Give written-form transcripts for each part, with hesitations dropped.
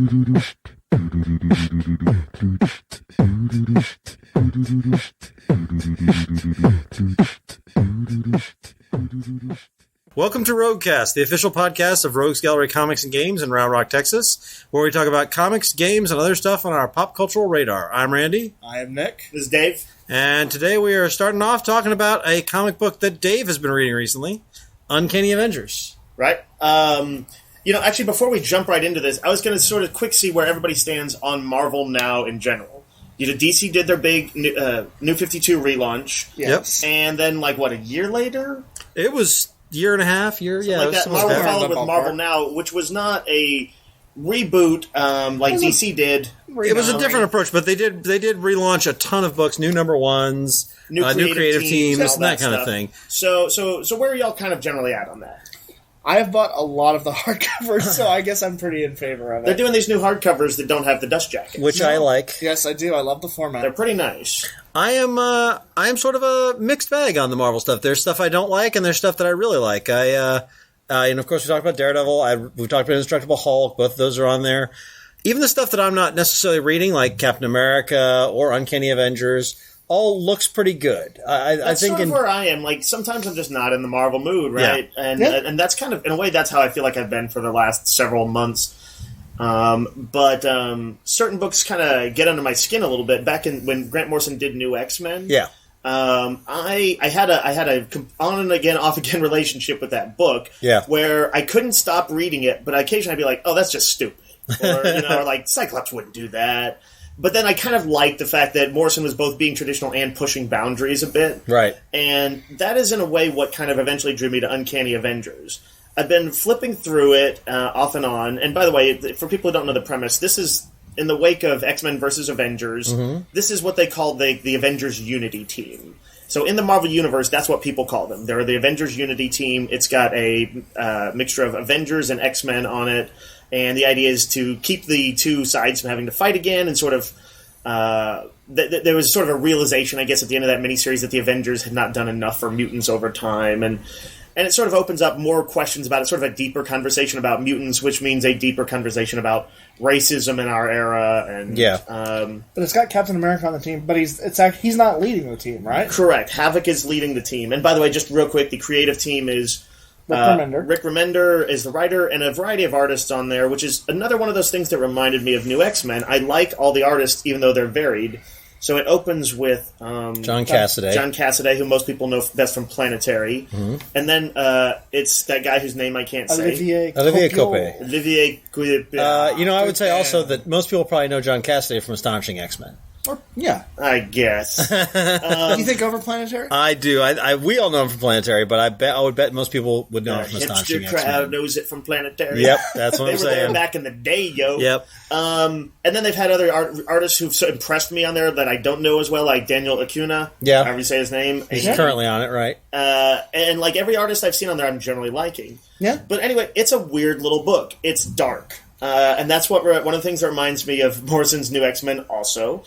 Welcome to Roguecast, the official podcast of Rogues Gallery Comics and Games in Round Rock, Texas, where we talk about comics, games, and other stuff on our pop cultural radar. I'm Randy. I am Nick. This is Dave. And today we are starting off talking about a comic book that Dave has been reading recently, Uncanny Avengers. Right. Actually, before we jump right into this, I was going to sort of quick see where everybody stands on Marvel now in general. DC did their big New 52 relaunch. Yes. And then, a year later? It was year and a half, Marvel followed with Marvel Now, which was not a reboot like DC did. It was a different approach, but they did relaunch a ton of books, new number ones, new creative teams and that kind of thing. So where are y'all kind of generally at on that? I have bought a lot of the hardcovers, so I guess I'm pretty in favor of it. They're doing these new hardcovers that don't have the dust jacket, which I like. Yes, I do. I love the format. They're pretty nice. I am sort of a mixed bag on the Marvel stuff. There's stuff I don't like, and there's stuff that I really like. And of course, we talked about Daredevil. We talked about Indestructible Hulk. Both of those are on there. Even the stuff that I'm not necessarily reading, like Captain America or Uncanny Avengers, all looks pretty good. That's sort of where I am. Sometimes I'm just not in the Marvel mood, right? Yeah. And that's kind of, in a way, that's how I feel like I've been for the last several months. But certain books kind of get under my skin a little bit. Back when Grant Morrison did New X-Men, yeah. I had a on and again, off again relationship with that book, yeah. Where I couldn't stop reading it, but occasionally I'd be like, "Oh, that's just stupid," or Cyclops wouldn't do that. But then I kind of liked the fact that Morrison was both being traditional and pushing boundaries a bit. Right. And that is, in a way, what kind of eventually drew me to Uncanny Avengers. I've been flipping through it off and on. And by the way, for people who don't know the premise, this is in the wake of X-Men versus Avengers. Mm-hmm. This is what they call the Avengers Unity Team. So in the Marvel Universe, that's what people call them. They're the Avengers Unity Team. It's got a mixture of Avengers and X-Men on it. And the idea is to keep the two sides from having to fight again, and sort of there was sort of a realization, I guess, at the end of that miniseries that the Avengers had not done enough for mutants over time, and it sort of opens up more questions about it, sort of a deeper conversation about mutants, which means a deeper conversation about racism in our era, and but it's got Captain America on the team, but he's not leading the team, right? Correct. Havoc is leading the team, and by the way, just real quick, the creative team is Rick Remender is the writer, and a variety of artists on there, which is another one of those things that reminded me of New X-Men. I like all the artists, even though they're varied. So it opens with John Cassaday, who most people know best from Planetary. Mm-hmm. And then it's that guy whose name I can't say. Olivier Cope. Olivier Cope. I would say also that most people probably know John Cassaday from Astonishing X-Men. Yeah, I guess. You think over Planetary? I do. We all know him from Planetary, but I would bet most people would know him from Astonishing X-Men. Hipster crowd knows it from Planetary. Yep, that's what I'm saying. They were there back in the day, yo. Yep. And then they've had other artists who've so impressed me on there that I don't know as well, like Daniel Acuna. Yeah, however you say his name. He's currently on it, right? And every artist I've seen on there, I'm generally liking. Yeah. But anyway, it's a weird little book. It's dark, and that's one of the things that reminds me of Morrison's New X-Men. Also.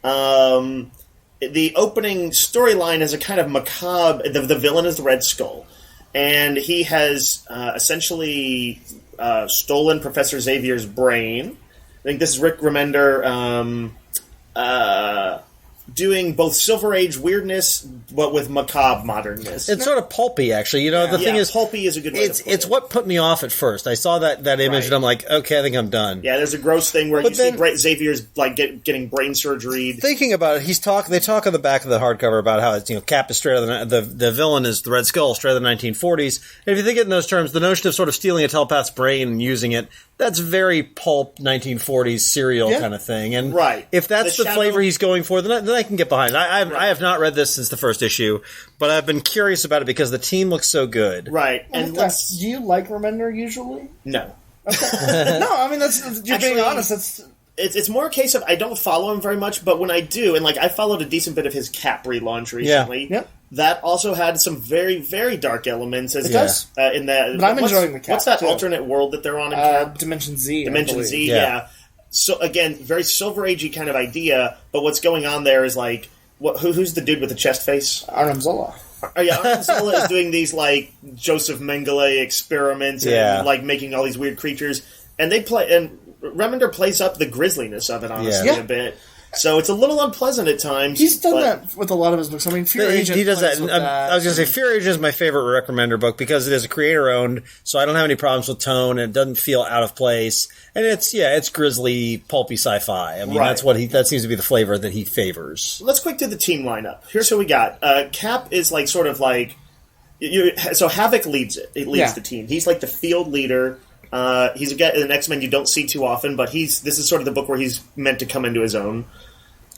The opening storyline is a kind of macabre. The villain is the Red Skull, and he has essentially stolen Professor Xavier's brain. I think this is Rick Remender doing both Silver Age weirdness, but with macabre modernness. It's sort of pulpy, actually. The thing is, pulpy is a good way to put it. It's what put me off at first. I saw that image, and I'm like, okay, I think I'm done. Yeah, there's a gross thing where see Xavier's getting brain surgery. Thinking about it, they talk on the back of the hardcover about how it's Cap is straight out of the villain is the Red Skull, straight out of the 1940s. And if you think it in those terms, the notion of sort of stealing a telepath's brain and using it, that's very pulp 1940s serial kind of thing. And if that's the flavor he's going for, then I can get behind it. I have not read this since the first issue, but I've been curious about it because the team looks so good. Right. And do you like Remender usually? No. Okay. No, I mean, you're being honest. It's more a case of I don't follow him very much, but when I do, and I followed a decent bit of his Cap relaunch recently. Yeah. That also had some very, very dark elements. It does. In that, but I'm enjoying the Cap. What's that too. alternate world that they're on in Cap? Dimension Z. Dimension Z, yeah. So again, very Silver Agey kind of idea, but what's going on there is who's the dude with the chest face? Arnim Zola. Arnim Zola is doing these Joseph Mengele experiments and making all these weird creatures, and they play and Remender plays up the grisliness of it, honestly, Yeah. a bit. So it's a little unpleasant at times. He's done that with a lot of his books. I mean, Fear Agent. He does that. plays with I was going to say, Fear Agent is my favorite recommender book because it is a creator-owned, so I don't have any problems with tone, and it doesn't feel out of place. And it's grisly, pulpy sci-fi. I mean, Right. that seems to be the flavor that he favors. Let's quick do the team lineup. Here's who we got. Cap is like sort of like so Havoc leads it. He leads the team. He's like the field leader. He's a guy in X-Men you don't see too often, but this is sort of the book where he's meant to come into his own.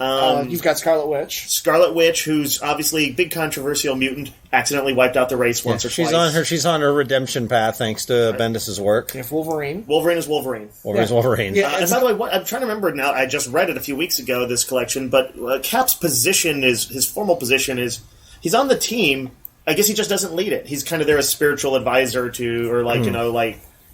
You've got Scarlet Witch. Scarlet Witch, who's obviously a big controversial mutant, accidentally wiped out the race once or twice. She's on her redemption path thanks to Bendis' work. You have Wolverine. Wolverine is Wolverine. Wolverine's Wolverine. Yeah. And by the way, I'm trying to remember now. I just read it a few weeks ago. This collection, but Cap's position is his formal position is he's on the team. I guess he just doesn't lead it. He's kind of there as spiritual advisor to, or like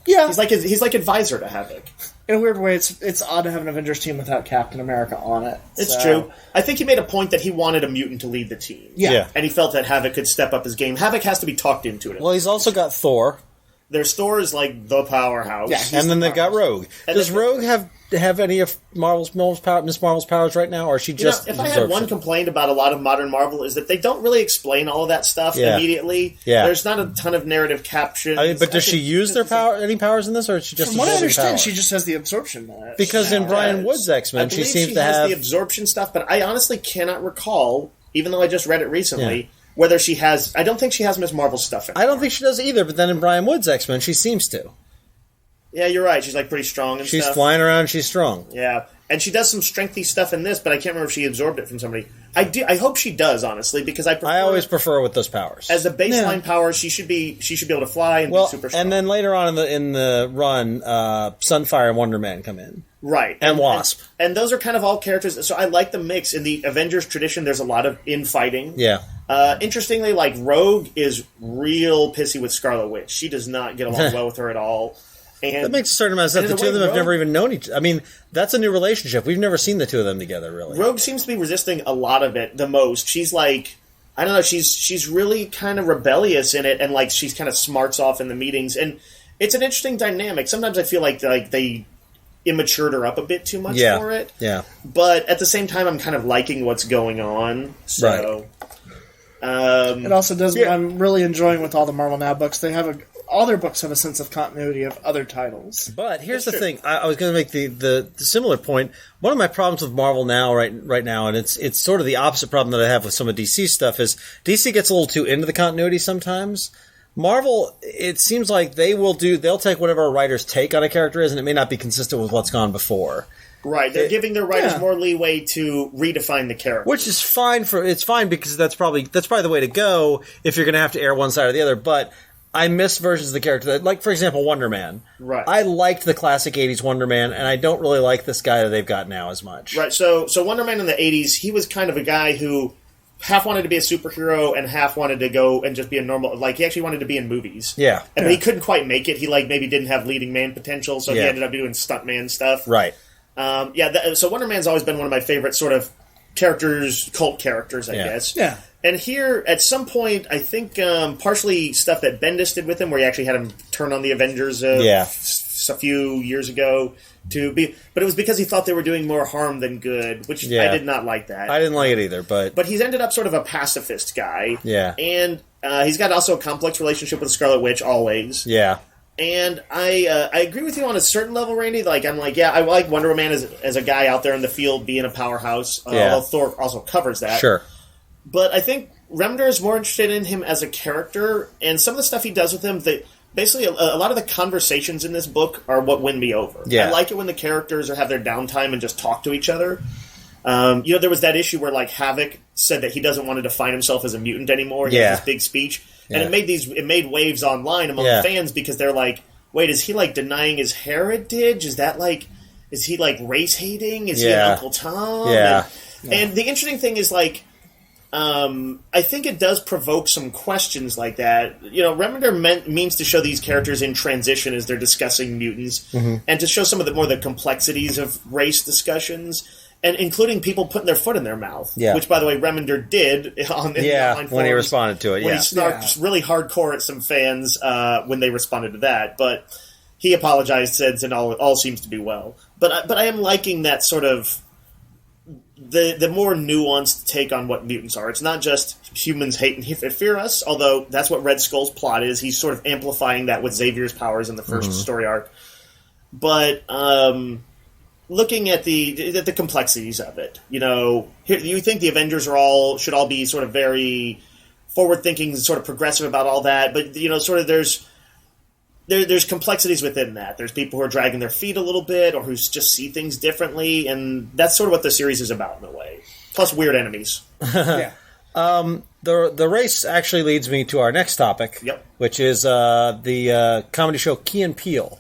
Yeah. he's like advisor to Havoc. In a weird way, it's odd to have an Avengers team without Captain America on it. It's true. I think he made a point that he wanted a mutant to lead the team. Yeah. And he felt that Havoc could step up his game. Havoc has to be talked into it. Well, he's also got Thor. Their store is like the powerhouse. Yeah. And then they've got Rogue. Does Rogue have any of Miss Marvel's powers right now, or is she just? If I had one complaint about a lot of modern Marvel is that they don't really explain all of that stuff immediately. Yeah. There's not a ton of narrative caption. But does she use any powers in this, or is she just? From what I understand, power? she just has the absorption. Because in Brian Wood's X-Men, she seems to has have the absorption stuff, but I honestly cannot recall, even though I just read it recently. Whether she has... I don't think she has Ms. Marvel's stuff anymore. I don't think she does either, but then in Brian Wood's X-Men, she seems to. Yeah, you're right. She's like pretty strong and She's stuff. flying around, she's strong. Yeah. And she does some strengthy stuff in this, but I can't remember if she absorbed it from somebody. I hope she does, honestly, because I always prefer with those powers. As a baseline power, she should be able to fly and be super strong. And then later on in the run, Sunfire and Wonder Man come in. Right. And Wasp. And those are kind of all characters. So I like the mix. In the Avengers tradition, there's a lot of infighting. Yeah. Interestingly, like, Rogue is real pissy with Scarlet Witch. She does not get along well with her at all. And that makes a certain amount of sense. The two of them have never even known each other. I mean, that's a new relationship. We've never seen the two of them together, really. Rogue seems to be resisting a lot of it the most. She's like... I don't know, she's really kind of rebellious in it, and like she's kind of smarts off in the meetings. And it's an interesting dynamic. Sometimes I feel like they immatured her up a bit too much for it. Yeah. But at the same time, I'm kind of liking what's going on. So, it also does what I'm really enjoying with all the Marvel Now books. They have all their books have a sense of continuity of other titles. But here's the thing. I was going to make the similar point. One of my problems with Marvel now, right now, and it's sort of the opposite problem that I have with some of DC stuff, is DC gets a little too into the continuity sometimes. Marvel, it seems like they'll take whatever a writer's take on a character is, and it may not be consistent with what's gone before. Right, they're giving their writers more leeway to redefine the character, which is fine it's fine because that's probably the way to go if you're going to have to err one side or the other. But I miss versions of the character like, for example, Wonder Man. Right. I liked the classic 80s Wonder Man, and I don't really like this guy that they've got now as much. Right, so Wonder Man in the 80s, he was kind of a guy who half wanted to be a superhero and half wanted to go and just be a normal... Like, he actually wanted to be in movies. Yeah. But he couldn't quite make it. He, maybe didn't have leading man potential, so he ended up doing stuntman stuff. Right. So Wonder Man's always been one of my favorite sort of characters, cult characters, I guess. Yeah. And here, at some point, I think partially stuff that Bendis did with him, where he actually had him turn on the Avengers a few years ago, but it was because he thought they were doing more harm than good, which I did not like that. I didn't like it either, but he's ended up sort of a pacifist guy. Yeah. And he's got also a complex relationship with Scarlet Witch, always. Yeah. And I agree with you on a certain level, Randy. Like, I'm like, I like Wonder Man as a guy out there in the field being a powerhouse, although Thor also covers that. Sure. But I think Remender is more interested in him as a character, and some of the stuff he does with him, basically a lot of the conversations in this book are what win me over. Yeah. I like it when the characters have their downtime and just talk to each other. There was that issue where like Havoc said that he doesn't want to define himself as a mutant anymore. He has this big speech, and it made waves online among fans because they're like, "Wait, is he like denying his heritage? Is he like race hating? Is he an Uncle Tom?" Yeah. And the interesting thing is like, I think it does provoke some questions like that. Remender means to show these characters in transition as they're discussing mutants, and to show some of the complexities of race discussions, and including people putting their foot in their mouth. Yeah. Which, by the way, Remender did in the online forums, when he responded to it. When he snarked really hardcore at some fans when they responded to that. But he apologized since, and all seems to be well. But I am liking that sort of the more nuanced take on what mutants are. It's not just humans hate and fear us, although that's what Red Skull's plot is. He's sort of amplifying that with Xavier's powers in the first story arc. But looking at the complexities of it, you think the Avengers should all be sort of very forward-thinking, sort of progressive about all that, but sort of there's complexities within that. There's people who are dragging their feet a little bit, or who just see things differently, and that's sort of what the series is about in a way. Plus weird enemies. Yeah. The race actually leads me to our next topic, which is the comedy show Key and Peele.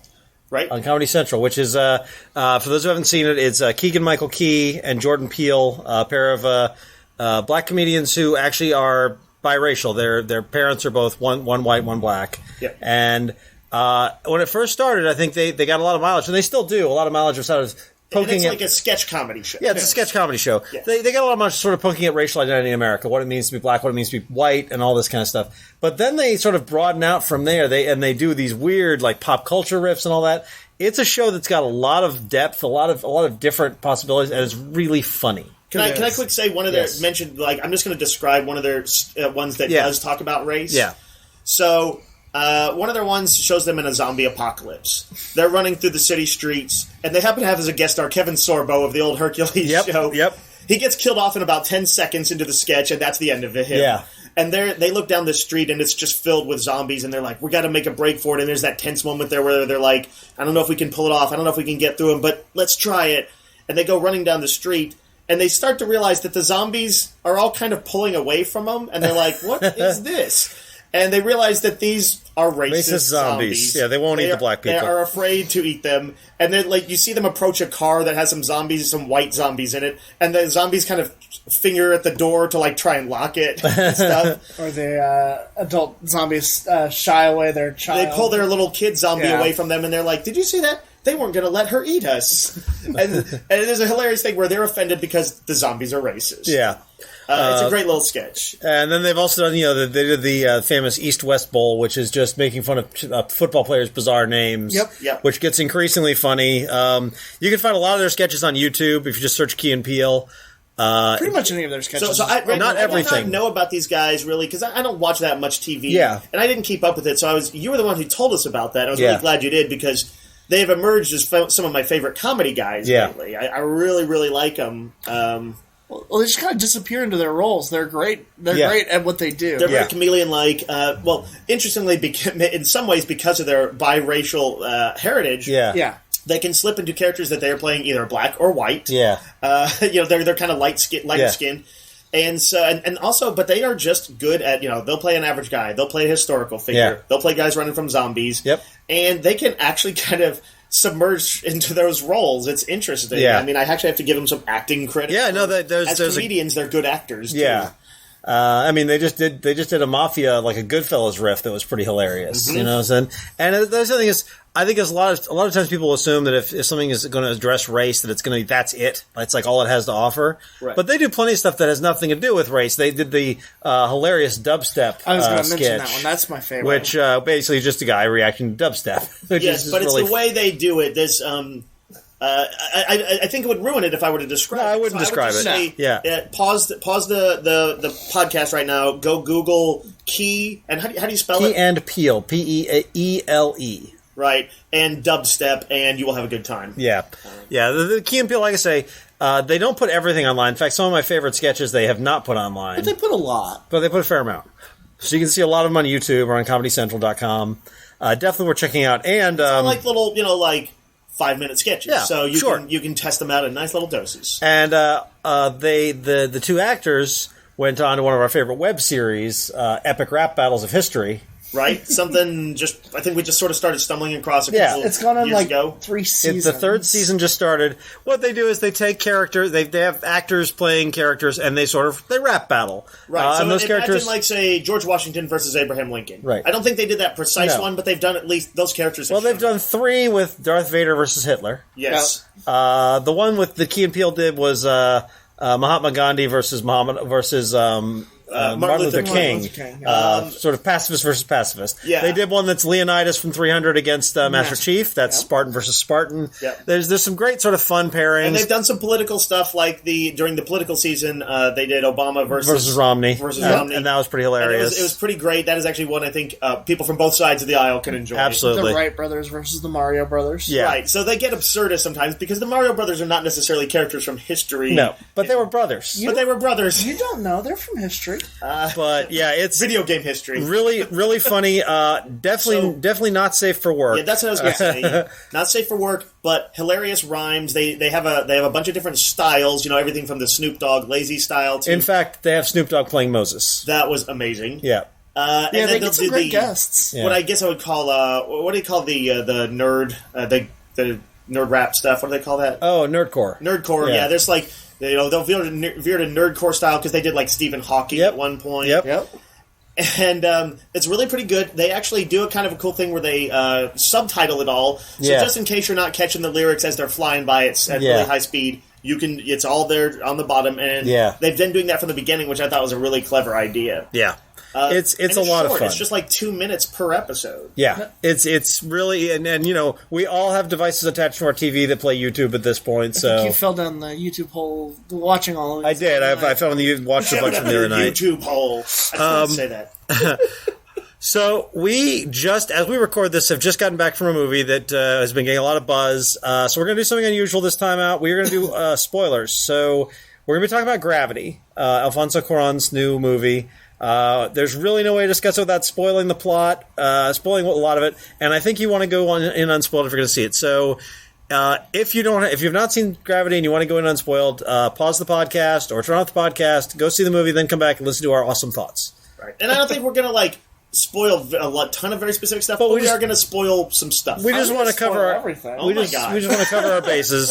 Right. On Comedy Central, which is, for those who haven't seen it, it's Keegan-Michael Key and Jordan Peele, a pair of black comedians who actually are biracial. Their parents are both one white, one black. Yep. And when it first started, I think they got a lot of mileage, and they still do a lot of mileage of sort of poking it's like a sketch comedy show. Yeah, it's a sketch comedy show. Yes. They got a lot of mileage sort of poking at racial identity in America, what it means to be black, what it means to be white, and all this kind of stuff. But then they sort of broaden out from there. They do these weird like pop culture riffs and all that. It's a show that's got a lot of depth, a lot of different possibilities, and it's really funny. Can I quick say one of their mentioned, like, I'm just going to describe one of their ones that does talk about race. Yeah. So one of their ones shows them in a zombie apocalypse. They're running through the city streets, and they happen to have as a guest star Kevin Sorbo of the old Hercules show. Yep. He gets killed off in about 10 seconds into the sketch, and that's the end of it. Yeah. And they look down the street, and it's just filled with zombies, and they're like, we got to make a break for it. And there's that tense moment there where they're like, I don't know if we can pull it off. I don't know if we can get through them, but let's try it. And they go running down the street, and they start to realize that the zombies are all kind of pulling away from them, and they're like, what is this? And they realize that these are racist zombies. Yeah, they won't eat the black people. They are afraid to eat them. And then, like, you see them approach a car that has some zombies, some white zombies in it, and the zombies kind of finger at the door to, like, try and lock it and stuff. Or the adult zombies shy away their child. They pull their little kid zombie away from them, and they're like, did you see that? They weren't going to let her eat us. and there's a hilarious thing where they're offended because the zombies are racist. Yeah. It's a great little sketch. And then they've also done, they did the famous East-West Bowl, which is just making fun of football players' bizarre names. Yep. Which gets increasingly funny. You can find a lot of their sketches on YouTube if you just search Key and Peele. Pretty much any of their sketches. So not everything. I don't know about these guys, really, because I don't watch that much TV. Yeah. And I didn't keep up with it, so you were the one who told us about that. I was really glad you did, because they have emerged as some of my favorite comedy guys lately. I really, really like them. Well, they just kind of disappear into their roles. They're great. They're great at what they do. They're very chameleon-like. Interestingly, in some ways, because of their biracial heritage, they can slip into characters that they are playing either black or white. Yeah, they're kind of light skinned, and so and also, but they are just good at they'll play an average guy, they'll play a historical figure, they'll play guys running from zombies. Yep, and they can actually kind of submerged into those roles. It's interesting. Yeah. I mean, I actually have to give them some acting credit. Yeah, no, there's comedians, they're good actors. Too. Yeah, I mean, they just did a Mafia, like a Goodfellas riff that was pretty hilarious. Mm-hmm. You know what I'm saying? And the other thing is, I think a lot of times people assume that if something is going to address race, that it's going to that's it. It's like all it has to offer. Right. But they do plenty of stuff that has nothing to do with race. They did the hilarious dubstep. I was going to mention sketch, that one. That's my favorite. Which basically is just a guy reacting to dubstep. Yes, but it's the way they do it. There's I think it would ruin it if I were to describe it. No, I wouldn't describe it. Say, pause the podcast right now. Go Google Key, and how do you spell it? Key and Peele. Peele. Right, and dubstep, and you will have a good time. Yeah. The Key and Peele, like I say, they don't put everything online. In fact, some of my favorite sketches they have not put online. But they put a lot. But they put a fair amount. So you can see a lot of them on YouTube or on ComedyCentral.com. Definitely worth checking out. And like little, 5-minute sketches. Yeah, so you can test them out in nice little doses. And the two actors went on to one of our favorite web series, Epic Rap Battles of History. Right? Something I think we just sort of started stumbling across a couple it's gone on years ago. 3 seasons. The third season just started. What they do is they take characters, they have actors playing characters, and they rap battle. Right. So and those characters, imagine, say, George Washington versus Abraham Lincoln. Right. I don't think they did that precise one, but they've done at least those characters. Well, they've done 3 with Darth Vader versus Hitler. Yes. The one with the Key and Peele did was Mahatma Gandhi versus Martin Luther King. Sort of pacifist versus pacifist. Yeah. They did one that's Leonidas from 300 against Master Chief. That's Spartan versus Spartan. Yep. There's some great sort of fun pairings. And they've done some political stuff, like during the political season, they did Obama versus Romney. Romney. And that was pretty hilarious. It was pretty great. That is actually one I think people from both sides of the aisle can enjoy. Absolutely. The Wright brothers versus the Mario brothers. Yeah. Right. So they get absurdist sometimes because the Mario brothers are not necessarily characters from history. No, but they were brothers. But they were brothers. You don't know. They're from history. But yeah, it's Video game history. really, really funny. Definitely not safe for work. Yeah, that's what I was going to say. Not safe for work, but hilarious rhymes. They have a bunch of different styles. Everything from the Snoop Dogg lazy style to. In fact, they have Snoop Dogg playing Moses. That was amazing. Yeah. And they then get some great guests. What I guess I would call what do you call the nerd the nerd rap stuff? What do they call that? Oh, nerdcore. Nerdcore. Yeah, there's like they'll veer to nerdcore style because they did like Stephen Hawking at one point. Yep. And it's really pretty good. They actually do a kind of a cool thing where they subtitle it all. So just in case you're not catching the lyrics as they're flying by at really high speed, it's all there on the bottom. And they've been doing that from the beginning, which I thought was a really clever idea. Yeah. It's a lot of fun. It's just like 2 minutes per episode. Yeah, it's really and we all have devices attached to our TV that play YouTube at this point. So I think you fell down the YouTube hole watching all of it. I did. I fell in the watched a bunch of the other night. YouTube hole. I shouldn't say that. So we just, as we record this, have just gotten back from a movie that has been getting a lot of buzz. So we're going to do something unusual this time out. We're going to do spoilers. So we're going to be talking about Gravity, Alfonso Cuarón's new movie. There's really no way to discuss it without spoiling the plot, spoiling a lot of it, and I think you want to go in unspoiled if you're going to see it. So, if you've not seen Gravity and you want to go in unspoiled, pause the podcast or turn off the podcast, go see the movie, then come back and listen to our awesome thoughts. Right, and I don't think we're going to spoil a ton of very specific stuff, but we are going to spoil some stuff. We just want to cover everything. We just want to cover our bases.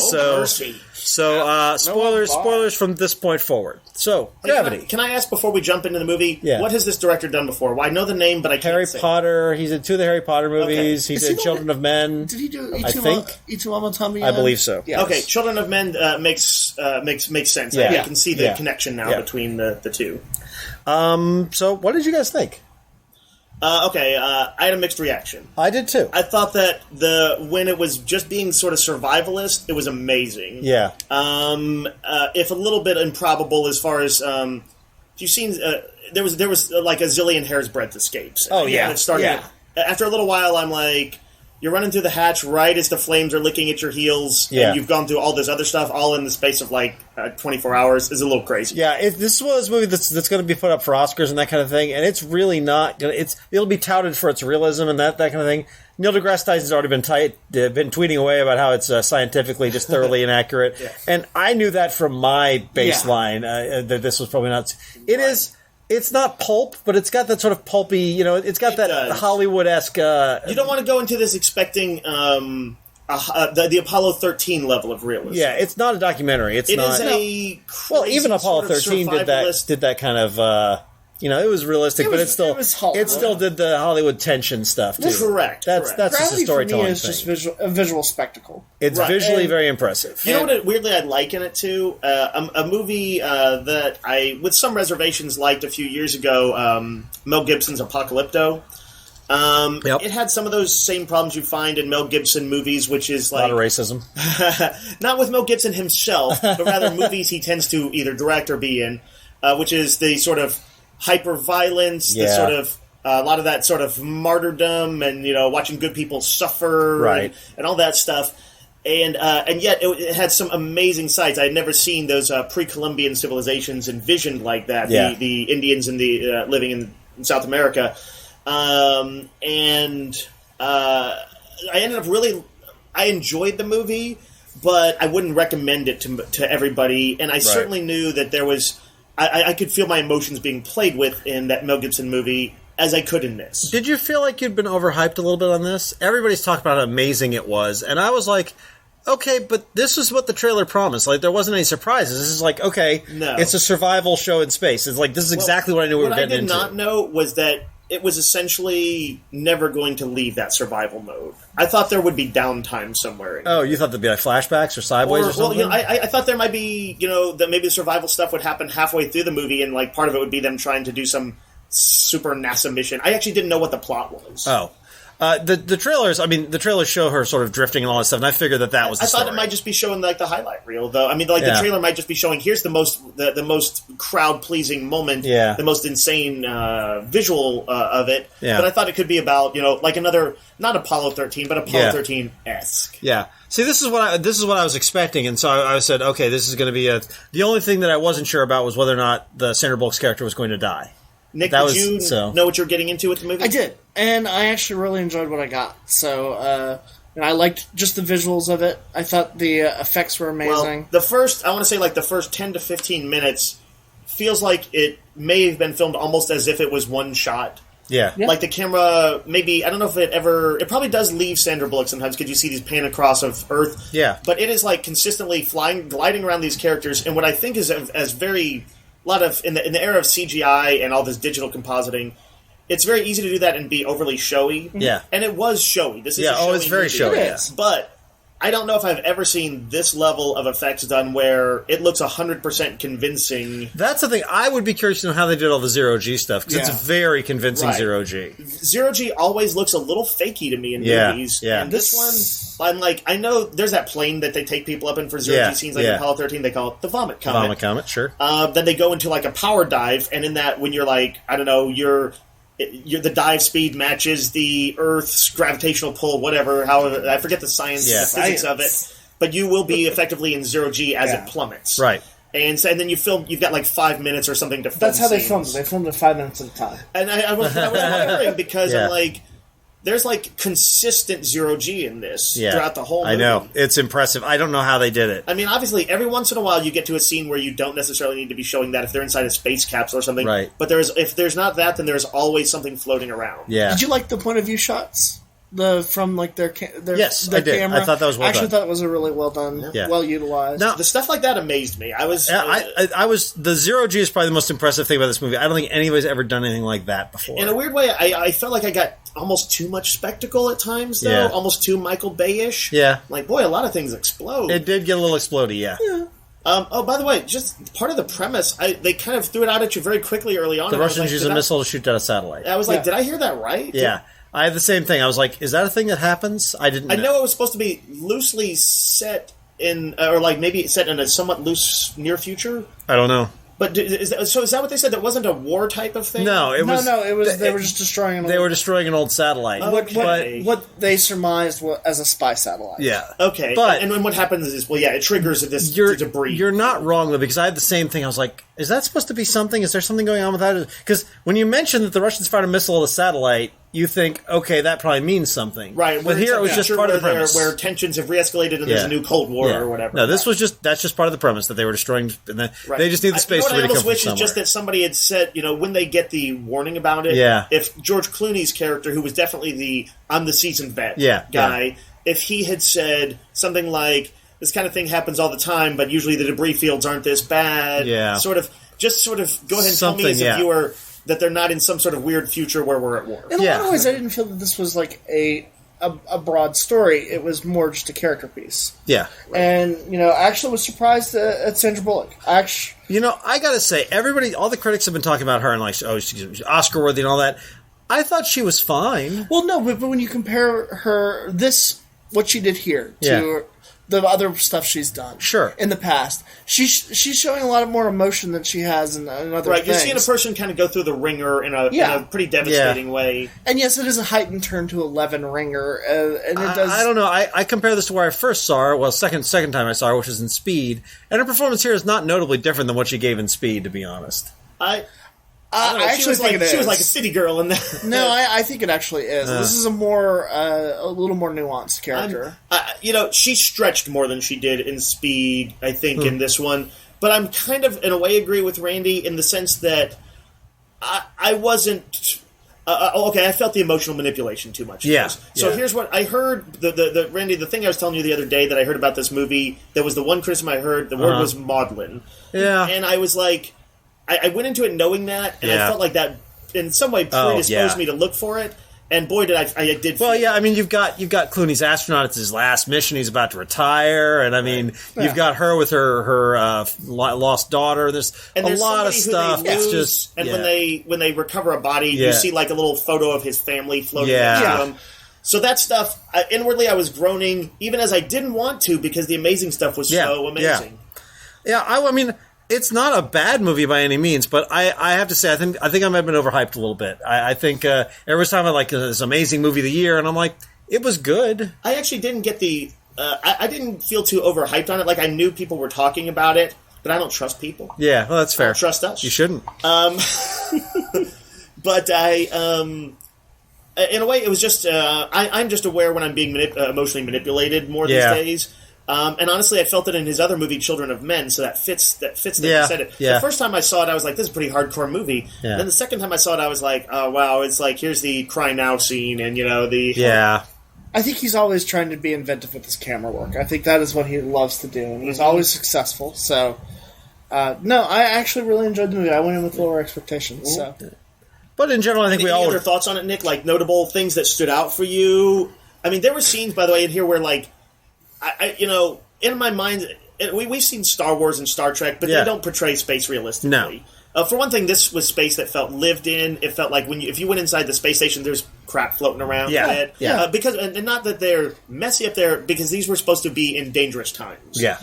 Spoilers from this point forward. So, Gravity. Can I ask before we jump into the movie? Yeah. What has this director done before? Well, I know the name, but I can't Harry say. Potter. He's in 2 of the Harry Potter movies. Okay. He did Children of Men. Did he do I think. Itumamo I believe so. Yes. Okay, Children of Men makes sense. Yeah. I can see the connection now between the two. So, what did you guys think? I had a mixed reaction. I did too. I thought that when it was just being sort of survivalist, it was amazing. Yeah. If a little bit improbable as far as you've seen, there was like a zillion hair's breadth escapes. Oh yeah. And it started after a little while. I'm like, you're running through the hatch right as the flames are licking at your heels, and you've gone through all this other stuff all in the space of 24 hours. Is a little crazy. Yeah, this is one of those movies that's going to be put up for Oscars and that kind of thing, and it's really not. It'll be touted for its realism and that kind of thing. Neil deGrasse Tyson's already been tweeting away about how it's scientifically just thoroughly inaccurate, and I knew that from my baseline that this was probably not. It is. It's not pulp, but it's got that sort of pulpy, it's got that Hollywood-esque... you don't want to go into this expecting the Apollo 13 level of realism. Yeah, it's not a documentary. It is a... Well, even Apollo 13 did that kind of... it was realistic, but it still did the Hollywood tension stuff too. Correct. That's just a storytelling thing. It's just a visual spectacle. It's visually very impressive. You know what? Weirdly, I like in it too. A movie that I, with some reservations, liked a few years ago. Mel Gibson's Apocalypto. It had some of those same problems you find in Mel Gibson movies, which is like a lot of racism. Not with Mel Gibson himself, but rather movies he tends to either direct or be in, which is the sort of hyper-violence, the sort of a lot of that sort of martyrdom, and watching good people suffer, and all that stuff. And yet it had some amazing sights. I had never seen those pre-Columbian civilizations envisioned like that. Yeah. The Indians and the living in South America, I ended up really. I enjoyed the movie, but I wouldn't recommend it to everybody. And I certainly knew that there was. I could feel my emotions being played with in that Mel Gibson movie as I could in this. Did you feel like you'd been overhyped a little bit on this? Everybody's talked about how amazing it was, and I was like, okay, but this is what the trailer promised. Like, there wasn't any surprises. This is like, okay, it's a survival show in space. It's like, this is exactly what I knew we were getting into. What I did not know was that it was essentially never going to leave that survival mode. I thought there would be downtime somewhere. Oh, you thought there'd be like flashbacks or sideways or something? Well, I thought there might be, that maybe the survival stuff would happen halfway through the movie, and like part of it would be them trying to do some super NASA mission. I actually didn't know what the plot was. Oh. The trailers, the trailers show her sort of drifting and all that stuff, and I figured that was the story. I thought it might just be showing, like, the highlight reel, though. The trailer might just be showing, here's the most crowd-pleasing moment, the most insane visual of it. Yeah. But I thought it could be about, like another, not Apollo 13, but Apollo 13-esque. Yeah. See, this is what I was expecting, and so I said, okay, this is going to be the only thing that I wasn't sure about was whether or not the Sandra Bullock's character was going to die. Nick, did you know what you're getting into with the movie? I did, and I actually really enjoyed what I got. So, I liked just the visuals of it. I thought the effects were amazing. Well, I want to say, like, the first 10 to 15 minutes feels like it may have been filmed almost as if it was one shot. Yeah. Like, the camera, maybe, I don't know if it probably does leave Sandra Bullock sometimes, because you see these pan across of Earth. Yeah. But it is, like, consistently gliding around these characters, and what I think is as very... A lot of in the era of CGI and all this digital compositing, it's very easy to do that and be overly showy. Yeah, and it was showy. This is it's very movie. showy. It is. But I don't know if I've ever seen this level of effects done where it looks 100% convincing. That's the thing. I would be curious to know how they did all the zero-G stuff, because it's very convincing zero-G. Zero-G always looks a little fakey to me in movies. Yeah. And this one, I'm like, I know there's that plane that they take people up in for zero-G scenes, like in Apollo 13, they call it the Vomit Comet. Vomit Comet, sure. Then they go into like a power dive, and in that, when you're like, I don't know, the dive speed matches the Earth's gravitational pull, whatever. However, I forget the science, the physics of it. But you will be effectively in zero-G as it plummets, right? And then you've got like 5 minutes or something to film. That's how they filmed it. They filmed it 5 minutes at a time. And I was wondering because I'm like, there's like consistent zero-G in this throughout the whole movie. I know. It's impressive. I don't know how they did it. I mean, obviously, every once in a while you get to a scene where you don't necessarily need to be showing that if they're inside a space capsule or something. Right. But if there's not that, then there's always something floating around. Yeah. Did you like the point of view shots? From like their yes, their I did. camera? I thought that was well done. I actually thought it was a really well done, well utilized. Now, the stuff like that amazed me. I was the zero-G is probably the most impressive thing about this movie. I don't think anybody's ever done anything like that before. In a weird way, I felt like I got almost too much spectacle at times, though. Yeah. Almost too Michael Bay-ish. Yeah. Like, boy, a lot of things explode. It did get a little explodey, yeah. By the way, just part of the premise, they kind of threw it out at you very quickly early on. The Russians use a missile to shoot down a satellite. I was like, did I hear that right? Yeah. I had the same thing. I was like, is that a thing that happens? I didn't know. I know it was supposed to be loosely set in, or like maybe set in a somewhat loose near future. I don't know. But is that what they said? That wasn't a war type of thing? No, it was. They were just destroying. They were destroying an old satellite. What they surmised as a spy satellite. Yeah. Okay. But and what happens is, it triggers this debris. You're not wrong though, because I had the same thing. I was like, is that supposed to be something? Is there something going on with that? Because when you mentioned that the Russians fired a missile at a satellite, you think, okay, that probably means something. Right. But here it was just part of the premise. Where tensions have re-escalated and there's a new Cold War or whatever. No, that's just part of the premise that they were destroying. And they just need the space to really come from somewhere. Is just that somebody had said, when they get the warning about it, if George Clooney's character, who was definitely I'm the seasoned vet guy, if he had said something like, this kind of thing happens all the time, but usually the debris fields aren't this bad. Yeah. Sort of go ahead and tell me as a viewer that they're not in some sort of weird future where we're at war. In a lot of ways, I didn't feel that this was like a broad story. It was more just a character piece. Yeah. Right. And, I actually was surprised at Sandra Bullock. I gotta say, all the critics have been talking about her and like, she's Oscar-worthy and all that. I thought she was fine. Well, no, but when you compare what she did here to the other stuff she's done in the past, she's showing a lot of more emotion than she has in other things. You're seeing a person kind of go through the ringer in a pretty devastating way. And yes, it is a heightened turn to 11 ringer, and it does. I don't know. I compare this to where I first saw her. Well, second time I saw her, which was in Speed, and her performance here is not notably different than what she gave in Speed, to be honest. I actually think it is. She was like a city girl in that. No, I think it actually is. This is a little more nuanced character. She stretched more than she did in Speed, I think, in this one. But I'm kind of, in a way, agree with Randy in the sense that I wasn't... I felt the emotional manipulation too much. So here's what I heard. Randy, the thing I was telling you the other day that I heard about this movie, that was the one criticism I heard, the word was maudlin. Yeah. And I was like... I went into it knowing that, and I felt like that in some way predisposed me to look for it. And boy, did I did. Well, yeah, I mean, you've got Clooney's astronaut. It's his last mission. He's about to retire, and I mean, you've got her with her lost daughter. There's a lot of stuff. It's just when they recover a body, you see like a little photo of his family floating next to him. So that stuff, inwardly, I was groaning, even as I didn't want to, because the amazing stuff was so amazing. Yeah, I mean. It's not a bad movie by any means, but I have to say I think I might have been overhyped a little bit. I think every time I like this amazing movie of the year, and I'm like, it was good. I actually didn't get the I didn't feel too overhyped on it. Like I knew people were talking about it, but I don't trust people. Yeah, well, that's fair. I don't trust us. You shouldn't. But in a way, it was just I'm just aware when I'm being emotionally manipulated more these days. And honestly, I felt it in his other movie, Children of Men, so that fits that you said it. Yeah. The first time I saw it, I was like, this is a pretty hardcore movie. Yeah. And then the second time I saw it, I was like, oh, wow, it's like, here's the cry now scene, and, the... Yeah. I think he's always trying to be inventive with his camera work. I think that is what he loves to do, and he's always successful, so... no, I actually really enjoyed the movie. I went in with lower expectations, so... But in general, I think we all... Any other thoughts on it, Nick? Like, notable things that stood out for you? I mean, there were scenes, by the way, in here where, like... in my mind, we've seen Star Wars and Star Trek, but they don't portray space realistically. No. For one thing, this was space that felt lived in. It felt like if you went inside the space station, there's crap floating around. Because and not that they're messy up there, because these were supposed to be in dangerous times. Yeah.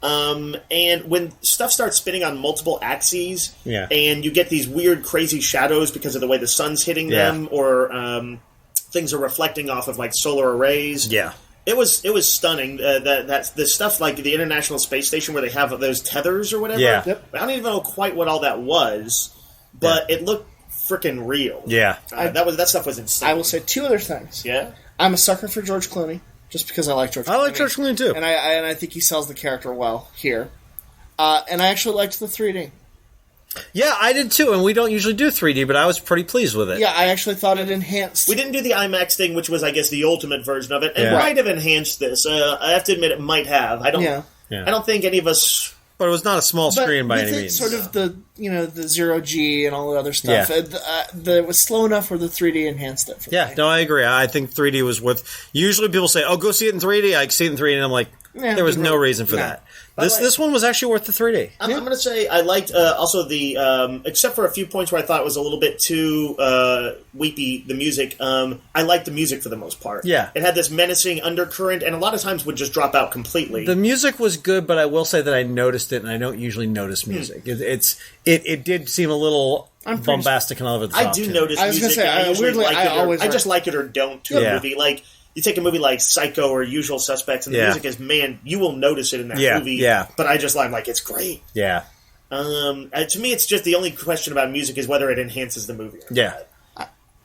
And when stuff starts spinning on multiple axes, and you get these weird, crazy shadows because of the way the sun's hitting them, or things are reflecting off of like solar arrays. Yeah. It was stunning. That's the stuff like the International Space Station where they have those tethers or whatever. Yeah. Yep. I don't even know quite what all that was, but it looked freaking real. Yeah. That stuff was insane. I will say two other things. Yeah. I'm a sucker for George Clooney, just because I like George Clooney. I like George Clooney too, and I think he sells the character well here. And I actually liked the 3D. Yeah, I did too, and we don't usually do 3D, but I was pretty pleased with it. Yeah, I actually thought it enhanced... We didn't do the IMAX thing, which was, I guess, the ultimate version of it, and might have enhanced this. I have to admit, it might have. I don't think any of us... But it was not a small screen by any means. Sort of the zero G and all the other stuff. It was slow enough where the 3D enhanced it for me. No, I agree. I think 3D was worth... Usually people say, oh, go see it in 3D. I see it in 3D, and I'm like, there was no reason for that. This one was actually worth the 3D. I'm going to say I liked also the, except for a few points where I thought it was a little bit too weepy, the music, I liked the music for the most part. Yeah. It had this menacing undercurrent, and a lot of times would just drop out completely. The music was good, but I will say that I noticed it, and I don't usually notice music. It did seem a little bombastic and over the top. I do notice music. I was going to say, I just like it or don't to a movie. Like, you take a movie like Psycho or Usual Suspects, and the music is, man, you will notice it in that movie. Yeah. But I'm like, it's great. Yeah. To me, it's just the only question about music is whether it enhances the movie.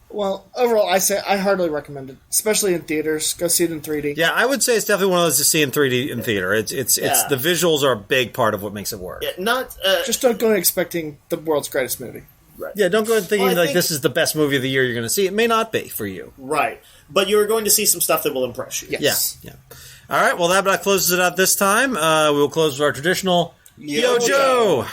Well, overall, I heartily recommend it, especially in theaters. Go see it in 3D. Yeah, I would say it's definitely one of those to see in 3D in theater. It's the visuals are a big part of what makes it work. Yeah, just don't go in expecting the world's greatest movie. Right. Yeah, don't go in thinking this is the best movie of the year you're going to see. It may not be for you. Right. But you're going to see some stuff that will impress you. Yes. Yeah. All right, well, that about closes it out this time. We will close with our traditional Yo Joe!